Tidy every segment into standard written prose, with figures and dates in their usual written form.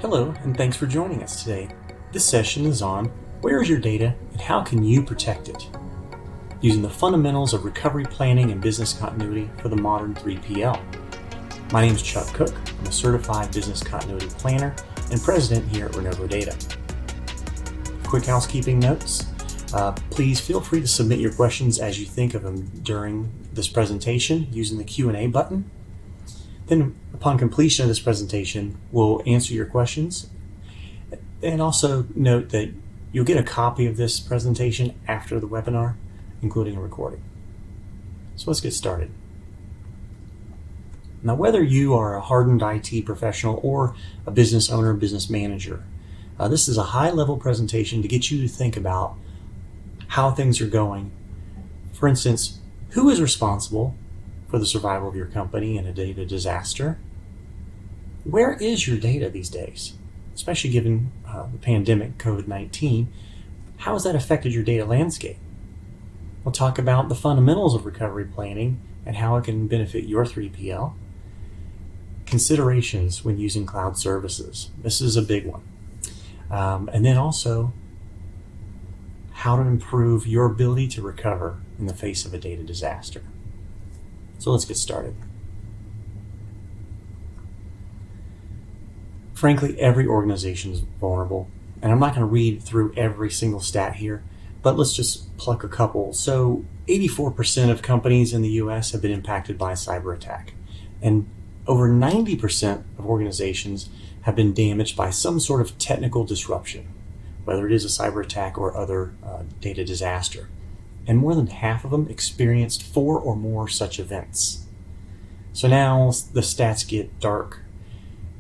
Hello, and thanks for joining us today. This session is on where is your data and how can you protect it? Using the fundamentals of recovery planning and business continuity for the modern 3PL. My name is Chuck Cook. I'm a certified business continuity planner and president here at Renovo Data. Quick housekeeping notes. Please feel free to submit your questions as you think of them during this presentation using the Q&A button. Then, upon completion of this presentation, we'll answer your questions. And also note that you'll get a copy of this presentation after the webinar, including a recording. So let's get started. Now, whether you are a hardened IT professional or a business owner, business manager, this is a high-level presentation to get you to think about how things are going. For instance, who is responsible for the survival of your company in a data disaster? Where is your data these days? Especially given the pandemic, COVID-19, how has that affected your data landscape? We'll talk about the fundamentals of recovery planning and how it can benefit your 3PL. Considerations when using cloud services. This is a big one. And then also how to improve your ability to recover in the face of a data disaster. So let's get started. Frankly, every organization is vulnerable, and I'm not going to read through every single stat here, but let's just pluck a couple. So 84% of companies in the US have been impacted by a cyber attack, and over 90% of organizations have been damaged by some sort of technical disruption, whether it is a cyber attack or other data disaster. And more than half of them experienced 4 or more such events. So now the stats get dark.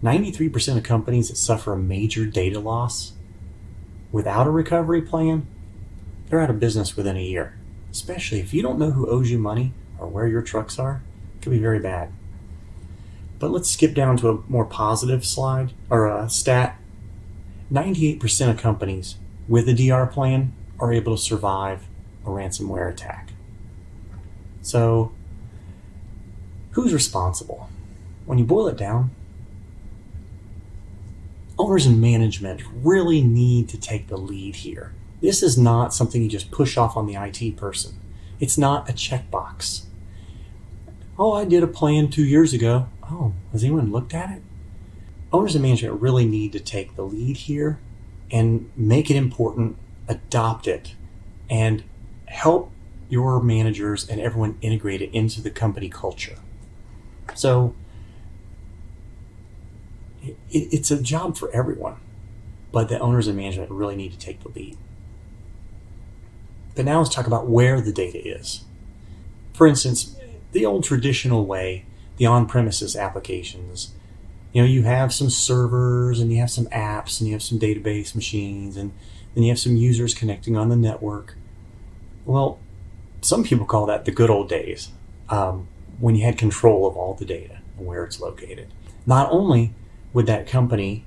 93% of companies that suffer a major data loss without a recovery plan, they're out of business within a year. Especially if you don't know who owes you money or where your trucks are, it could be very bad. But let's skip down to a more positive slide or a stat. 98% of companies with a DR plan are able to survive a ransomware attack. So, who's responsible? When you boil it down, owners and management really need to take the lead here. This is not something you just push off on the IT person. It's not a checkbox. Oh, I did a plan 2 years ago. Oh, has anyone looked at it? Owners and management really need to take the lead here and make it important, adopt it, and help your managers and everyone integrate it into the company culture. So it's a job for everyone, but the owners and management really need to take the lead. But now let's talk about where the data is. For instance, the old traditional way, the on-premises applications, you have some servers and you have some apps and you have some database machines and then you have some users connecting on the network. Well, some people call that the good old days, when you had control of all the data and where it's located. Not only would that company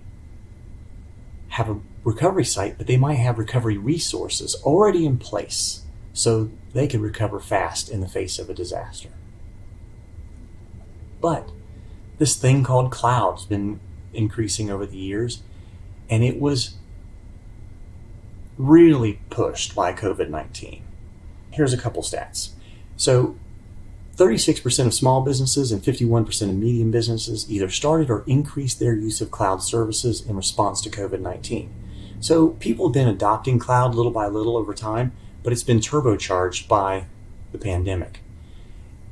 have a recovery site, but they might have recovery resources already in place so they could recover fast in the face of a disaster. But this thing called cloud has been increasing over the years, and it was really pushed by COVID-19. Here's a couple stats. So 36% of small businesses and 51% of medium businesses either started or increased their use of cloud services in response to COVID-19. So people have been adopting cloud little by little over time, but it's been turbocharged by the pandemic.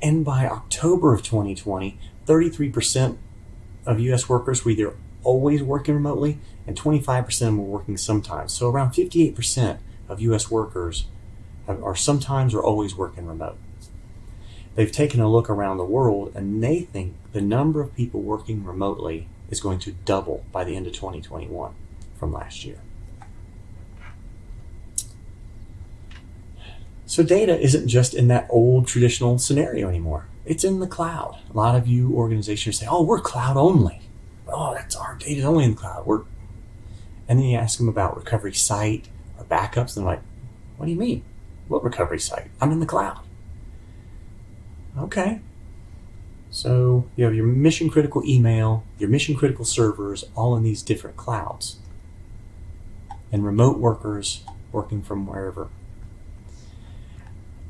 And by October of 2020, 33% of US workers were either always working remotely and 25% of them were working sometimes. So around 58% of US workers are sometimes or always working remote. They've taken a look around the world and they think the number of people working remotely is going to double by the end of 2021 from last year. So data isn't just in that old traditional scenario anymore. It's in the cloud. A lot of you organizations say, oh, we're cloud only. Oh, that's our data only in the cloud. And then you ask them about recovery site or backups, and they're like, what do you mean? What recovery site? I'm in the cloud. Okay. So you have your mission critical email, your mission critical servers, all in these different clouds, and remote workers working from wherever.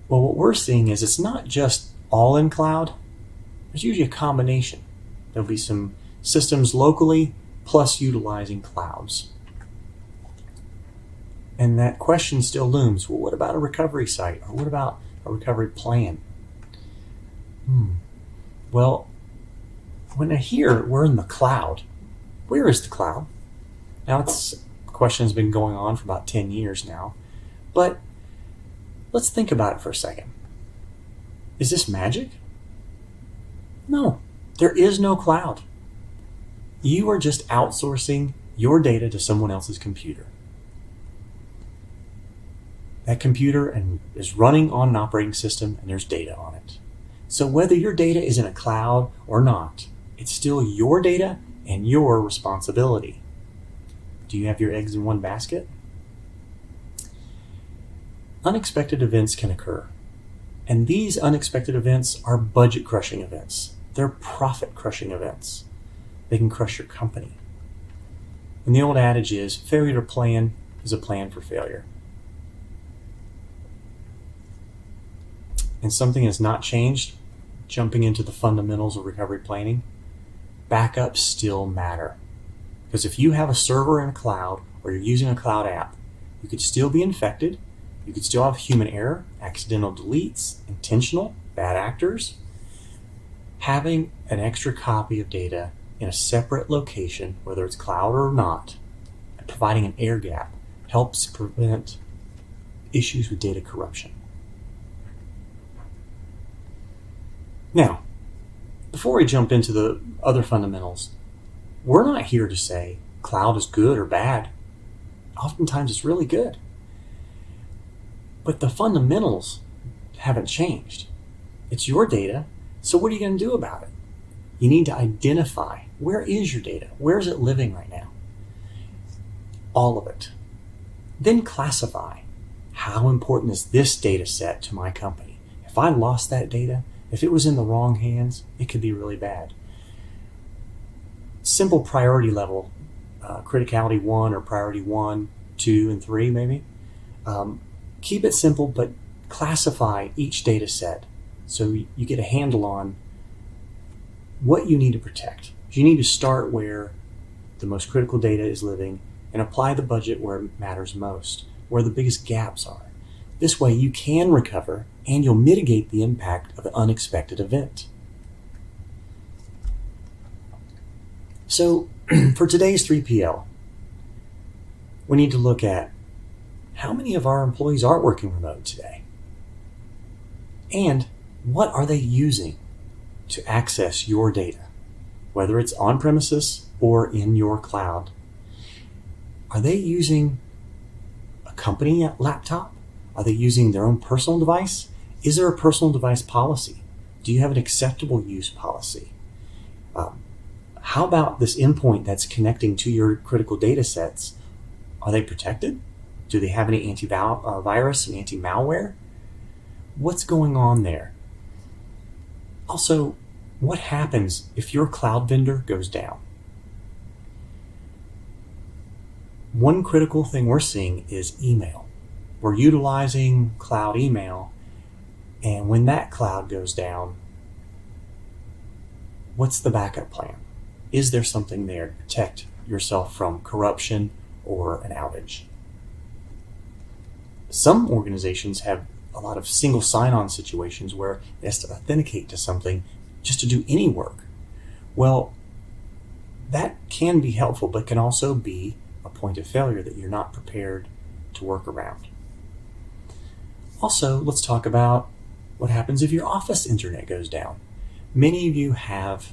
Well, what we're seeing is it's not just all in cloud. There's usually a combination. There'll be some systems locally plus utilizing clouds. And that question still looms. Well, what about a recovery site? Or what about a recovery plan? Well, when I hear we're in the cloud, where is the cloud? Now, the question has been going on for about 10 years now, but let's think about it for a second. Is this magic? No, there is no cloud. You are just outsourcing your data to someone else's computer. That computer is running on an operating system and there's data on it. So whether your data is in a cloud or not, it's still your data and your responsibility. Do you have your eggs in one basket? Unexpected events can occur. And these unexpected events are budget-crushing events. They're profit-crushing events. They can crush your company. And the old adage is, failure to plan is a plan for failure. And something has not changed, jumping into the fundamentals of recovery planning, backups still matter. Because if you have a server in a cloud or you're using a cloud app, you could still be infected, you could still have human error, accidental deletes, intentional, bad actors. Having an extra copy of data in a separate location, whether it's cloud or not, and providing an air gap helps prevent issues with data corruption. Now, before we jump into the other fundamentals, we're not here to say cloud is good or bad. Oftentimes it's really good. But the fundamentals haven't changed. It's your data, so what are you going to do about it? You need to identify, where is your data? Where is it living right now? All of it. Then classify. How important is this data set to my company? If I lost that data, if it was in the wrong hands, it could be really bad. Simple priority level, criticality 1 or priority 1, 2, and 3 maybe. Keep it simple, but classify each data set so you get a handle on what you need to protect. You need to start where the most critical data is living and apply the budget where it matters most, where the biggest gaps are. This way you can recover and you'll mitigate the impact of an unexpected event. So for today's 3PL, we need to look at how many of our employees are working remote today? And what are they using to access your data, whether it's on premises or in your cloud? Are they using a company laptop? Are they using their own personal device? Is there a personal device policy? Do you have an acceptable use policy? How about this endpoint that's connecting to your critical data sets? Are they protected? Do they have any antivirus and anti-malware? What's going on there? Also, what happens if your cloud vendor goes down? One critical thing we're seeing is email. We're utilizing cloud email, and when that cloud goes down, what's the backup plan? Is there something there to protect yourself from corruption or an outage? Some organizations have a lot of single sign-on situations where it has to authenticate to something just to do any work. Well, that can be helpful, but can also be a point of failure that you're not prepared to work around. Also, let's talk about what happens if your office internet goes down. Many of you have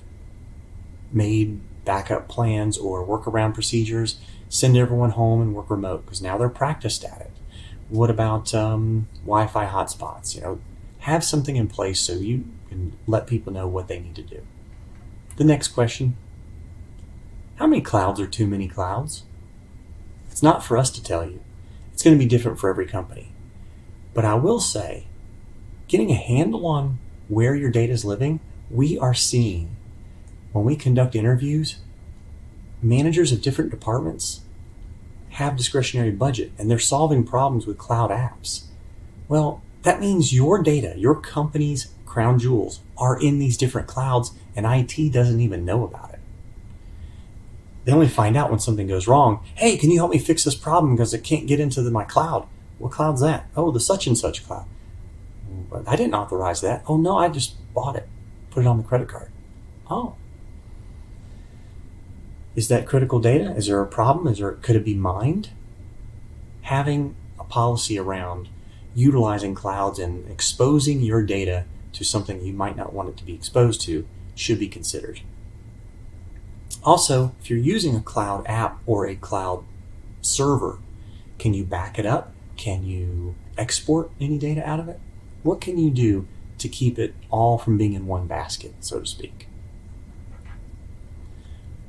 made backup plans or workaround procedures, send everyone home and work remote because now they're practiced at it. What about Wi-Fi hotspots? Have something in place so you can let people know what they need to do. The next question, how many clouds are too many clouds? It's not for us to tell you. It's going to be different for every company. But I will say, getting a handle on where your data is living We are seeing, when we conduct interviews, managers of different departments have discretionary budget and they're solving problems with cloud apps. Well, that means your data, your company's crown jewels, are in these different clouds and IT doesn't even know about it. They only find out when something goes wrong. Hey, can you help me fix this problem because it can't get into my cloud? What cloud's that? Oh, the such and such cloud. I didn't authorize that. Oh no, I just bought it. Put it on the credit card. Oh. Is that critical data? Is there a problem? Could it be mined? Having a policy around utilizing clouds and exposing your data to something you might not want it to be exposed to should be considered. Also, if you're using a cloud app or a cloud server, can you back it up? Can you export any data out of it? What can you do to keep it all from being in one basket, so to speak?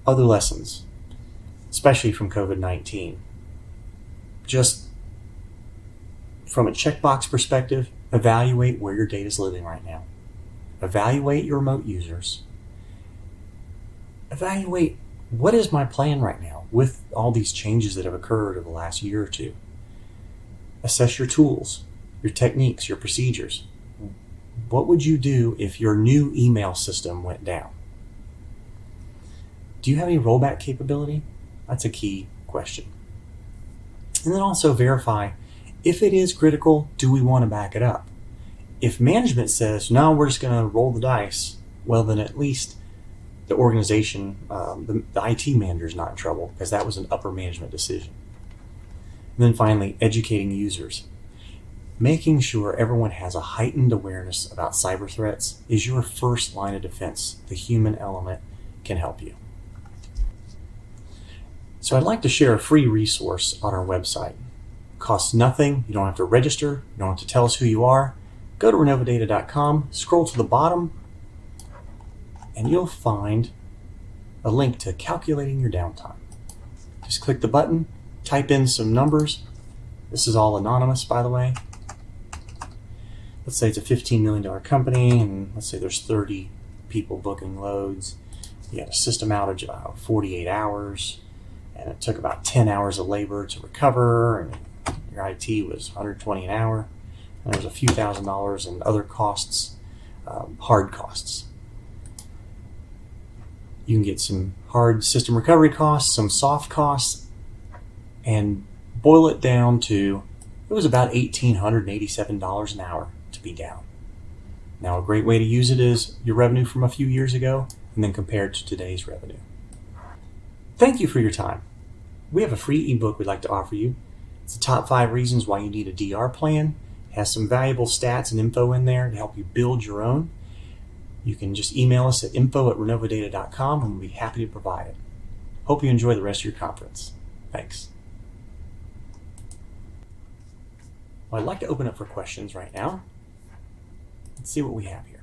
Other lessons, especially from COVID-19. Just from a checkbox perspective, evaluate where your data is living right now. Evaluate your remote users. Evaluate, what is my plan right now with all these changes that have occurred over the last year or two? Assess your tools, your techniques, your procedures. What would you do if your new email system went down? Do you have any rollback capability? That's a key question. And then also verify, if it is critical, do we want to back it up? If management says, no, we're just going to roll the dice, well, then at least the organization, the IT manager is not in trouble because that was an upper management decision. And then finally, educating users. Making sure everyone has a heightened awareness about cyber threats is your first line of defense. The human element can help you. So I'd like to share a free resource on our website. It costs nothing. You don't have to register. You don't have to tell us who you are. Go to renovadata.com, scroll to the bottom, and you'll find a link to calculating your downtime. Just click the button, type in some numbers. This is all anonymous, by the way. Let's say it's a $15 million company, and let's say there's 30 people booking loads. You had a system outage of about 48 hours, and it took about 10 hours of labor to recover, and your IT was $120 an hour, and there was a few $1,000s in other costs, hard costs. You can get some hard system recovery costs, some soft costs, and boil it down to, it was about $1,887 an hour to be down. Now, a great way to use it is your revenue from a few years ago and then compared to today's revenue. Thank you for your time. We have a free ebook we'd like to offer you. It's the top 5 reasons why you need a DR plan. It has some valuable stats and info in there to help you build your own. You can just email us at info@renovadata.com and we'll be happy to provide it. Hope you enjoy the rest of your conference. Thanks. Well, I'd like to open up for questions right now. Let's see what we have here.